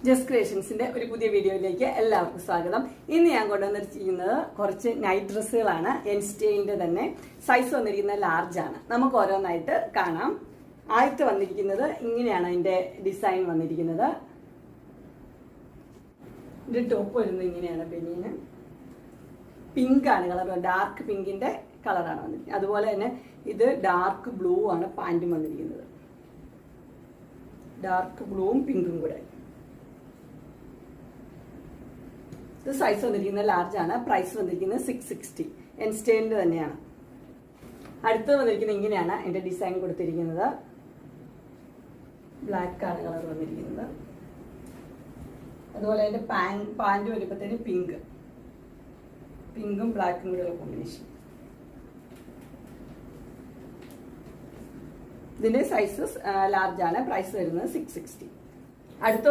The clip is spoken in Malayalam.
ജസ്റ്റ് ക്രിയേഷൻസിന്റെ ഒരു പുതിയ വീഡിയോയിലേക്ക് എല്ലാവർക്കും സ്വാഗതം. ഇന്ന് ഞാൻ കൊണ്ടുവന്നിരിക്കുന്നത് കുറച്ച് നൈറ്റ് ഡ്രസ്സുകളാണ്. എൻസ്റ്റൈലിന്റെ തന്നെ സൈസ് വന്നിരിക്കുന്നത് ലാർജ് ആണ്. നമുക്ക് ഓരോന്നായിട്ട് കാണാം. ആദ്യത്തെ വന്നിരിക്കുന്നത് ഇങ്ങനെയാണ് അതിന്റെ ഡിസൈൻ വന്നിരിക്കുന്നത്. ഇതിന്റെ ടോപ്പ് വരുന്നത് ഇങ്ങനെയാണ്. ബനിയന് പിങ്ക് ആണ് കളർ, ഡാർക്ക് പിങ്കിന്റെ കളറാണ് വന്നിരിക്കുന്നത്. അതുപോലെ തന്നെ ഇത് ഡാർക്ക് ബ്ലൂ ആണ് പാന്റും വന്നിരിക്കുന്നത്. ഡാർക്ക് ബ്ലൂവും പിങ്കും കൂടെ. ഇത് സൈസ് വന്നിരിക്കുന്നത് ലാർജ് ആണ്. പ്രൈസ് വന്നിരിക്കുന്നത് 660. എൻസ്റ്റൈലിന്റെ തന്നെയാണ്. അടുത്തത് വന്നിരിക്കുന്നത് ഇങ്ങനെയാണ് എന്റെ ഡിസൈൻ കൊടുത്തിരിക്കുന്നത്. ബ്ലാക്ക് ആണ് കളർ വന്നിരിക്കുന്നത്. അതുപോലെ അതിന്റെ പാന്റ് വരുമ്പോഴത്തേന് പിങ്കും ബ്ലാക്കും കൂടെയുള്ള കോമ്പിനേഷൻ. ഇതിന്റെ സൈസസ് ലാർജ് ആണ്. പ്രൈസ് വരുന്നത് 660. അടുത്ത